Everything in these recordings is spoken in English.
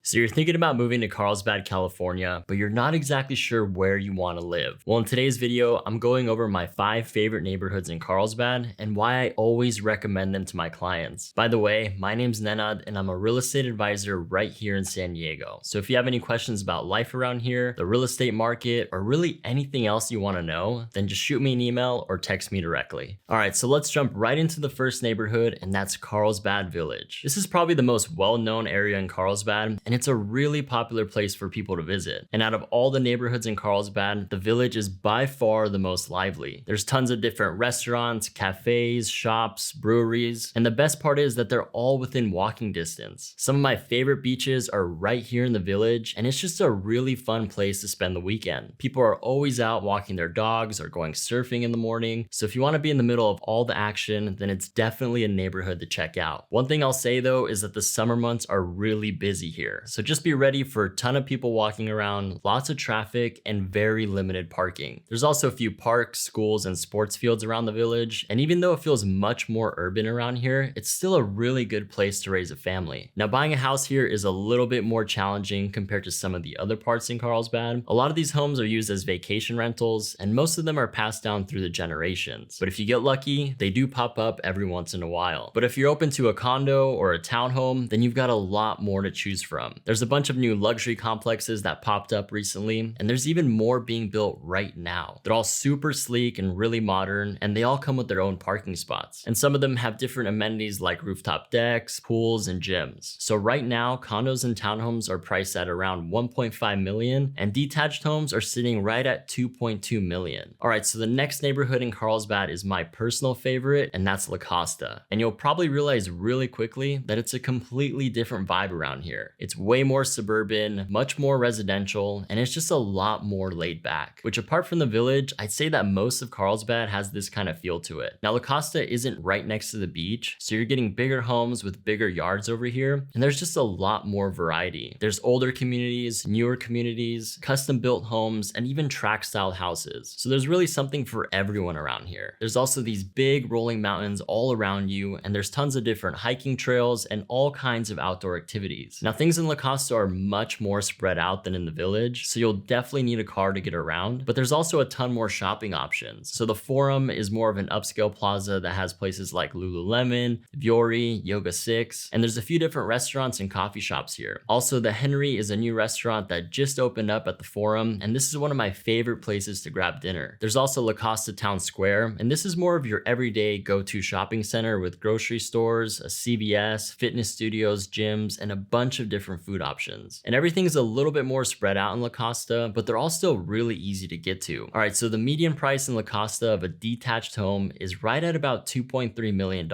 So you're thinking about moving to Carlsbad, California, but you're not exactly sure where you want to live. Well, in today's video, I'm going over my 5 favorite neighborhoods in Carlsbad and why I always recommend them to my clients. By the way, my name's Nenad and I'm a real estate advisor right here in San Diego. So if you have any questions about life around here, the real estate market, or really anything else you want to know, then just shoot me an email or text me directly. All right, so let's jump right into the first neighborhood, and that's Carlsbad Village. This is probably the most well-known area in Carlsbad, and it's a really popular place for people to visit. And out of all the neighborhoods in Carlsbad, the Village is by far the most lively. There's tons of different restaurants, cafes, shops, breweries, and the best part is that they're all within walking distance. Some of my favorite beaches are right here in the Village, and it's just a really fun place to spend the weekend. People are always out walking their dogs or going surfing in the morning, so if you want to be in the middle of all the action, then it's definitely a neighborhood to check out. One thing I'll say though is that the summer months are really busy here. So just be ready for a ton of people walking around, lots of traffic, and very limited parking. There's also a few parks, schools, and sports fields around the Village. And even though it feels much more urban around here, it's still a really good place to raise a family. Now, buying a house here is a little bit more challenging compared to some of the other parts in Carlsbad. A lot of these homes are used as vacation rentals, and most of them are passed down through the generations. But if you get lucky, they do pop up every once in a while. But if you're open to a condo or a townhome, then you've got a lot more to choose from. There's a bunch of new luxury complexes that popped up recently, and there's even more being built right now. They're all super sleek and really modern, and they all come with their own parking spots. And some of them have different amenities like rooftop decks, pools, and gyms. So right now, condos and townhomes are priced at around 1.5 million, and detached homes are sitting right at 2.2 million. All right, so the next neighborhood in Carlsbad is my personal favorite, and that's La Costa. And you'll probably realize really quickly that it's a completely different vibe around here. It's way more suburban, much more residential, and it's just a lot more laid back, which apart from the Village, I'd say that most of Carlsbad has this kind of feel to it. Now, La Costa isn't right next to the beach, so you're getting bigger homes with bigger yards over here, and there's just a lot more variety. There's older communities, newer communities, custom built homes, and even tract style houses. So there's really something for everyone around here. There's also these big rolling mountains all around you, and there's tons of different hiking trails and all kinds of outdoor activities. Now, things in La Costa are much more spread out than in the Village, so you'll definitely need a car to get around, but there's also a ton more shopping options. So the Forum is more of an upscale plaza that has places like Lululemon, Viore, Yoga 6, and there's a few different restaurants and coffee shops here. Also, the Henry is a new restaurant that just opened up at the Forum, and this is one of my favorite places to grab dinner. There's also La Costa Town Square, and this is more of your everyday go-to shopping center with grocery stores, a CVS, fitness studios, gyms, and a bunch of different food options. And everything's a little bit more spread out in La Costa, but they're all still really easy to get to. All right, so the median price in La Costa of a detached home is right at about $2.3 million.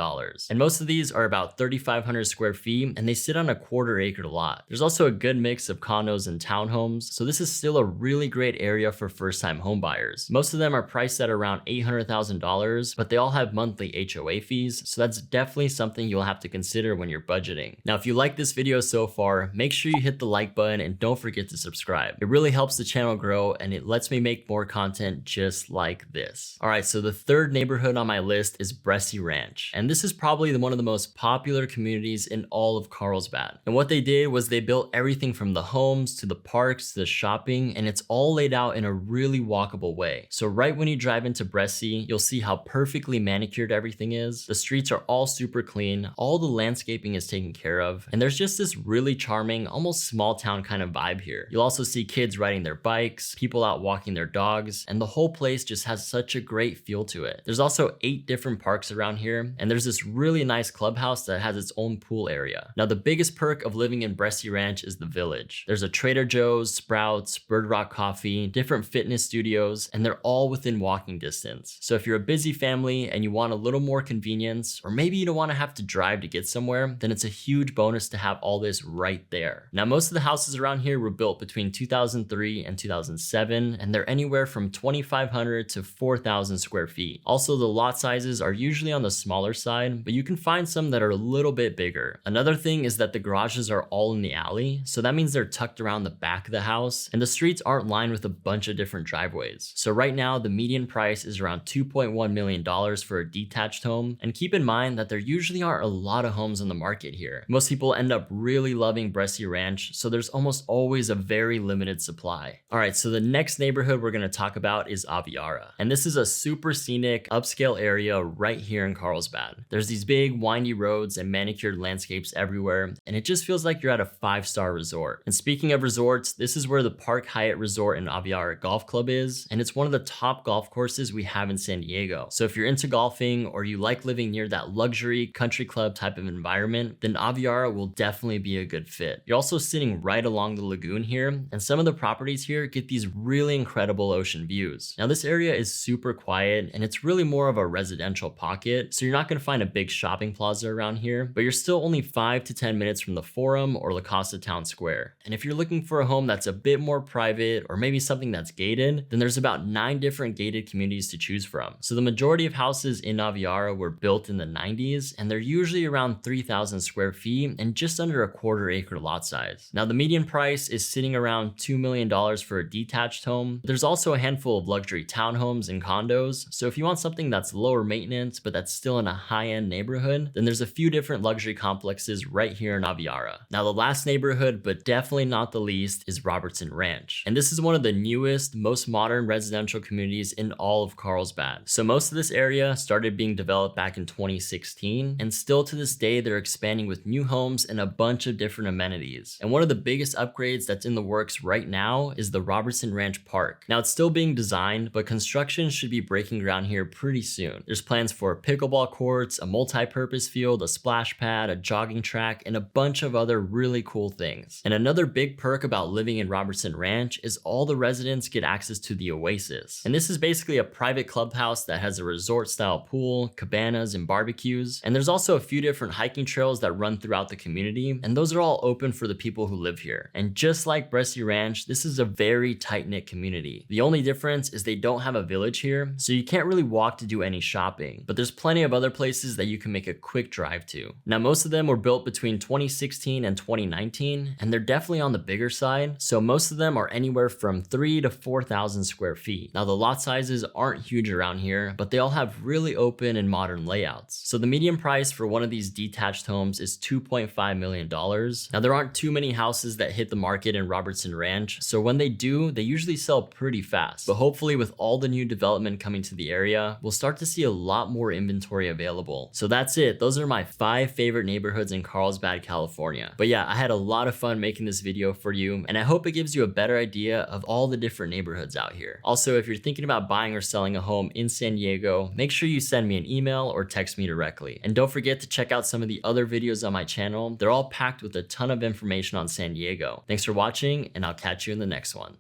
And most of these are about 3,500 square feet, and they sit on a quarter-acre lot. There's also a good mix of condos and townhomes, so this is still a really great area for first-time home buyers. Most of them are priced at around $800,000, but they all have monthly HOA fees, so that's definitely something you'll have to consider when you're budgeting. Now, if you like this video so far, make sure you hit the like button and don't forget to subscribe. It really helps the channel grow and it lets me make more content just like this. All right, so the third neighborhood on my list is Bressi Ranch. And this is probably one of the most popular communities in all of Carlsbad. And what they did was they built everything from the homes to the parks to the shopping, and it's all laid out in a really walkable way. So right when you drive into Bressi, you'll see how perfectly manicured everything is. The streets are all super clean, all the landscaping is taken care of, and there's just this really charming, almost small town kind of vibe here. You'll also see kids riding their bikes, people out walking their dogs, and the whole place just has such a great feel to it. There's also 8 different parks around here, and there's this really nice clubhouse that has its own pool area. Now, the biggest perk of living in Bressi Ranch is the Village. There's a Trader Joe's, Sprouts, Bird Rock Coffee, different fitness studios, and they're all within walking distance. So if you're a busy family and you want a little more convenience, or maybe you don't want to have to drive to get somewhere, then it's a huge bonus to have all this right there. Now, most of the houses around here were built between 2003 and 2007, and they're anywhere from 2,500 to 4,000 square feet. Also, the lot sizes are usually on the smaller side, but you can find some that are a little bit bigger. Another thing is that the garages are all in the alley, so that means they're tucked around the back of the house, and the streets aren't lined with a bunch of different driveways. So right now, the median price is around $2.1 million for a detached home, and keep in mind that there usually aren't a lot of homes on the market here. Most people end up really loving Bressi Bressi Ranch, so there's almost always a very limited supply. All right, so the next neighborhood we're gonna talk about is Aviara. And this is a super scenic, upscale area right here in Carlsbad. There's these big, windy roads and manicured landscapes everywhere, and it just feels like you're at a 5-star resort. And speaking of resorts, this is where the Park Hyatt Resort and Aviara Golf Club is, and it's one of the top golf courses we have in San Diego. So if you're into golfing or you like living near that luxury country club type of environment, then Aviara will definitely be a good fit. You're also sitting right along the lagoon here, and some of the properties here get these really incredible ocean views. Now this area is super quiet and it's really more of a residential pocket, so you're not gonna find a big shopping plaza around here, but you're still only 5 to 10 minutes from the Forum or La Costa Town Square. And if you're looking for a home that's a bit more private or maybe something that's gated, then there's about 9 different gated communities to choose from. So the majority of houses in Aviara were built in the 90s, and they're usually around 3,000 square feet and just under a quarter-acre lot size. Now the median price is sitting around $2 million for a detached home. There's also a handful of luxury townhomes and condos, so if you want something that's lower maintenance but that's still in a high-end neighborhood, then there's a few different luxury complexes right here in Aviara. Now the last neighborhood, but definitely not the least, is Robertson Ranch. And this is one of the newest, most modern residential communities in all of Carlsbad. So most of this area started being developed back in 2016, and still to this day they're expanding with new homes and a bunch of different amenities. And one of the biggest upgrades that's in the works right now is the Robertson Ranch Park. Now it's still being designed, but construction should be breaking ground here pretty soon. There's plans for pickleball courts, a multi-purpose field, a splash pad, a jogging track, and a bunch of other really cool things. And another big perk about living in Robertson Ranch is all the residents get access to the Oasis. And this is basically a private clubhouse that has a resort-style pool, cabanas, and barbecues. And there's also a few different hiking trails that run throughout the community, and those are all open for the people who live here. And just like Bressi Ranch, this is a very tight-knit community. The only difference is they don't have a village here, so you can't really walk to do any shopping, but there's plenty of other places that you can make a quick drive to. Now most of them were built between 2016 and 2019, and they're definitely on the bigger side, so most of them are anywhere from 3 to 4,000 square feet. Now the lot sizes aren't huge around here, but they all have really open and modern layouts. So the median price for one of these detached homes is $2.5 million. Now there aren't too many houses that hit the market in Robertson Ranch, so when they do, they usually sell pretty fast. But hopefully with all the new development coming to the area, we'll start to see a lot more inventory available. So that's it. Those are my 5 favorite neighborhoods in Carlsbad, California. But yeah, I had a lot of fun making this video for you, and I hope it gives you a better idea of all the different neighborhoods out here. Also, if you're thinking about buying or selling a home in San Diego, make sure you send me an email or text me directly. And don't forget to check out some of the other videos on my channel. They're all packed with a ton of information on San Diego. Thanks for watching, and I'll catch you in the next one.